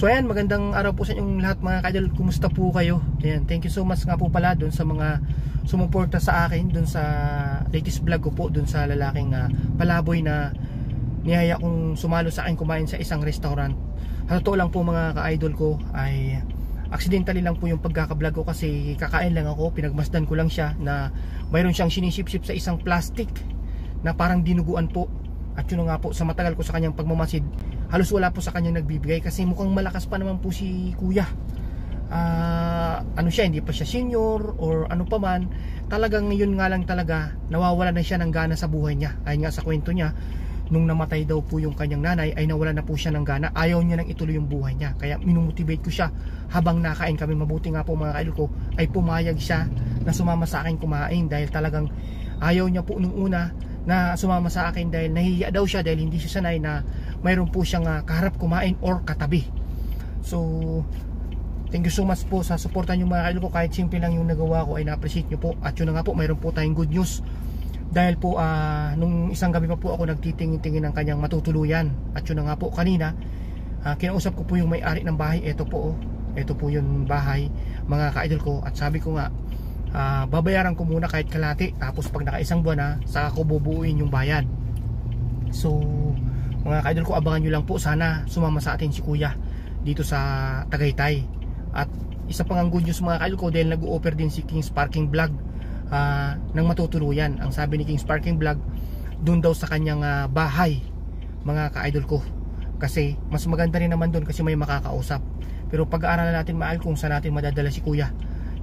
So ayan, magandang araw po sa inyong lahat mga ka-idol. Kumusta po kayo? Ayan, thank you so much nga po pala dun sa mga sumuporta sa akin dun sa latest vlog ko po, dun sa lalaking palaboy na niyaya kong sumalo sa akin kumain sa isang restaurant. Sa totoo lang po mga ka-idol ko ay accidentally lang po yung pagkaka-vlog ko kasi kakain lang ako, pinagmasdan ko lang siya na mayroon siyang sinisip-sip sa isang plastic na parang dinuguan po. At yun nga po, sa matagal ko sa kanyang pagmamasid, halos wala po sa kanyang nagbibigay kasi mukhang malakas pa naman po si kuya. Ano siya, hindi pa siya senior or ano pa man. Talagang yun nga lang talaga, nawawala na siya ng gana sa buhay niya. Ayon nga sa kwento niya, nung namatay daw po yung kanyang nanay ay nawala na po siya ng gana. Ayaw niya nang ituloy yung buhay niya. Kaya minumotivate ko siya habang nakain kami. Mabuti nga po mga kaidol ko ay pumayag siya na sumama sa akin kumain dahil talagang ayaw niya po nung una na sumama sa akin dahil nahihiya daw siya dahil hindi siya sanay na mayroon po siyang kaharap kumain or katabi. So thank you so much po sa suporta niyo mga kaidol ko. Kahit simple lang yung nagawa ko ay na-appreciate niyo po. At yun na nga po, mayroon po tayong good news. Dahil po nung isang gabi pa po ako nagtitingin-tingin ng kanyang matutuluyan. At yun na nga po kanina, kinausap ko po yung may-ari ng bahay. Ito po yung bahay mga kaidol ko. At sabi ko nga, babayaran ko muna kahit kalahati, tapos pag naka-isang buwan na saka ko bubuuin yung bayad. So mga kaidol ko, abangan nyo lang po. Sana sumama sa atin si kuya dito sa Tagaytay. At isa pang ang good news mga kaidol ko, dahil nag-o-offer din si King's Parking Vlog ng matutuluyan. Ang sabi ni King's Parking Vlog, doon daw sa kanyang bahay mga ka-idol ko, kasi mas maganda rin naman doon kasi may makakausap. Pero pag-aaralan natin maayos kung saan natin madadala si kuya,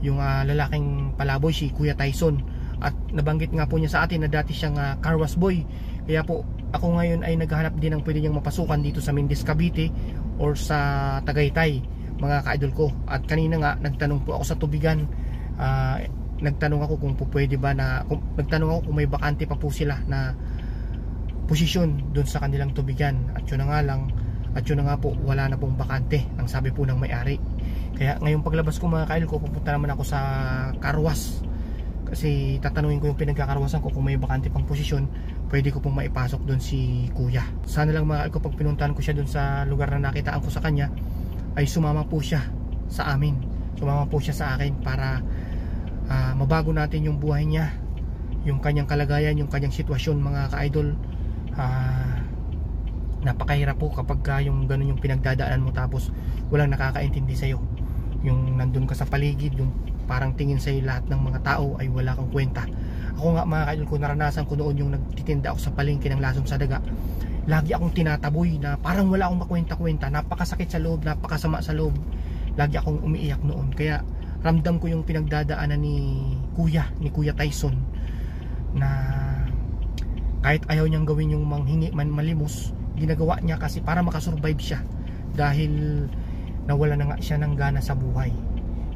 yung lalaking palaboy, si Kuya Tyson. At nabanggit nga po niya sa atin na dati siyang car wash boy. Kaya po ako ngayon ay naghahanap din ng pwede niyang mapasukan dito sa Mendez, Cavite or sa Tagaytay mga ka-idol ko. At kanina nga nagtanong po ako sa tubigan, nagtanong ako kung pwede ba na nagtanong ako kung may bakante pa po sila na posisyon doon sa kanilang tubigan. At yun na nga po, wala na pong bakante, ang sabi po ng may-ari. Kaya ngayong paglabas ko mga kaidol ko, pupunta naman ako sa karwas kasi tatanungin ko yung pinagkakarwasan ko kung may bakante pang posisyon, pwede ko pong maipasok doon si kuya. Sana lang mga kaidol ko, pag pinuntahan ko siya doon sa lugar na nakitaan ko sa kanya, ay sumama po siya sa amin, sumama po siya sa akin para mabago natin yung buhay niya, yung kanyang kalagayan, yung kanyang sitwasyon mga ka-idol. Napakahirap po kapag yung ganun yung pinagdadaanan mo tapos walang nakakaintindi sa'yo. Yung nandun ka sa paligid, yung parang tingin sa'yo lahat ng mga tao ay wala kang kwenta. Ako nga mga ka-idol ko, naranasan ko noon yung nagtitinda ako sa palengke ng lasong sa daga. Lagi akong tinataboy na parang wala akong makwenta-kwenta. Napakasakit sa loob, napakasama sa loob. Lagi akong umiiyak noon. Kaya ramdam ko yung pinagdadaanan ni Kuya Tyson, na kahit ayaw niyang gawin yung manghingi malimos, ginagawa niya kasi para makasurvive siya dahil nawala na nga siya ng gana sa buhay.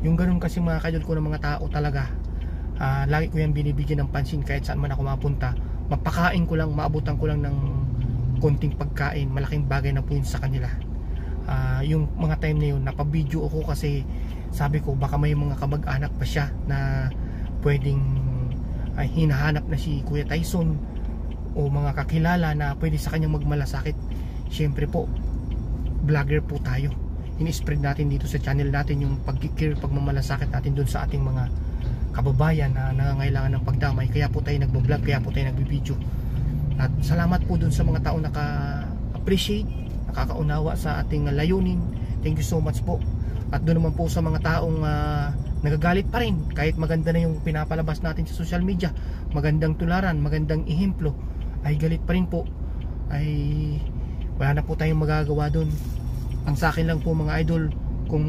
Yung ganun kasi mga kaidol ko ng mga tao talaga, lagi ko yan binibigyan ng pansin kahit saan man ako mapunta. Mapakain ko lang, maabutan ko lang ng konting pagkain, malaking bagay na po yun sa kanila. Yung mga time na yun, napabidyo ako kasi sabi ko baka may mga kamag-anak pa siya na pwedeng hinahanap na si Kuya Tyson o mga kakilala na pwede sa kanyang magmalasakit. Siyempre po, vlogger po tayo, ini-spread natin dito sa channel natin yung pag-care, pagmamalasakit natin dun sa ating mga kababayan na nangangailangan ng pagdamay. Kaya po tayo nagbo-vlog, kaya po tayo nagbibideo. At salamat po dun sa mga taong naka-appreciate, nakakaunawa sa ating layunin. Thank you so much po. At doon naman po sa mga taong nagagalit pa rin kahit maganda na yung pinapalabas natin sa social media, magandang tularan, magandang ehemplo, ay galit pa rin po, ay wala na po tayong magagawa doon. Ang sa akin lang po mga idol, kung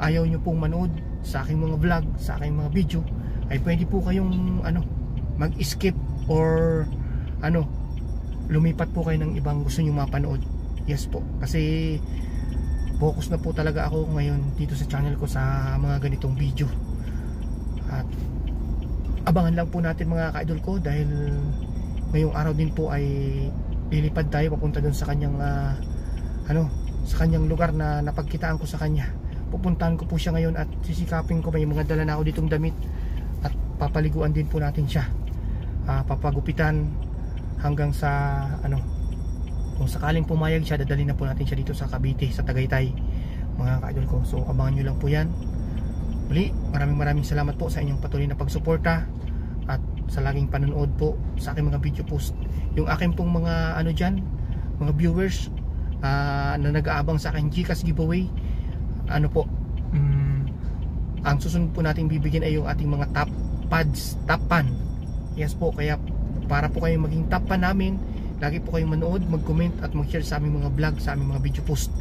ayaw nyo pong manood sa aking mga vlog, sa aking mga video, ay pwede po kayong mag-skip or lumipat po kayo ng ibang gusto nyo mapanood. Yes po, kasi focus na po talaga ako ngayon dito sa channel ko sa mga ganitong video. At abangan lang po natin mga ka-idol ko, dahil ngayong araw din po ay lilipad tayo papunta doon sa kanyang sa kanyang lugar na napagkitaan ko sa kanya. Pupuntahan ko po siya ngayon at sisikapin ko, may mga dala na ako ditong damit, at papaliguan din po natin siya, papagupitan hanggang sa kung sakaling pumayag siya, dadalhin na po natin siya dito sa Cavite, sa Tagaytay mga ka-idol ko. So abangan nyo lang po yan. Muli, maraming salamat po sa inyong patuloy na pagsuporta at sa laging panonood po sa aking mga video post. Yung aking pong mga ano dyan, mga viewers na nag-aabang sa aking GCash giveaway, ano po, ang susunod po natin bibigyan ay yung ating mga top pads, top pan. Yes po, kaya para po kayong maging top pan namin, lagi po kayong manood, mag-comment at mag-share sa aming mga vlog, sa aming mga video post.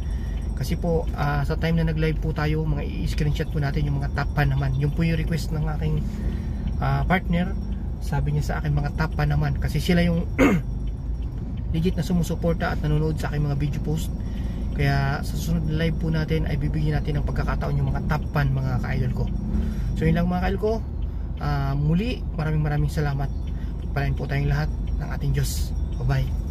Kasi po sa time na nag-live po tayo, mga i-screenshot po natin yung mga top pan naman. Yung po yung request ng aking partner. Sabi niya sa akin, mga top pan naman, kasi sila yung legit na sumusuporta at nanonood sa aking mga video post. Kaya sa susunod na live po natin ay bibigyan natin ng pagkakataon yung mga top pan, mga ka-idol ko. So yun lang mga ka-idol ko. Muli, maraming salamat. Pagpalain po tayong lahat ng ating Diyos. Bye bye.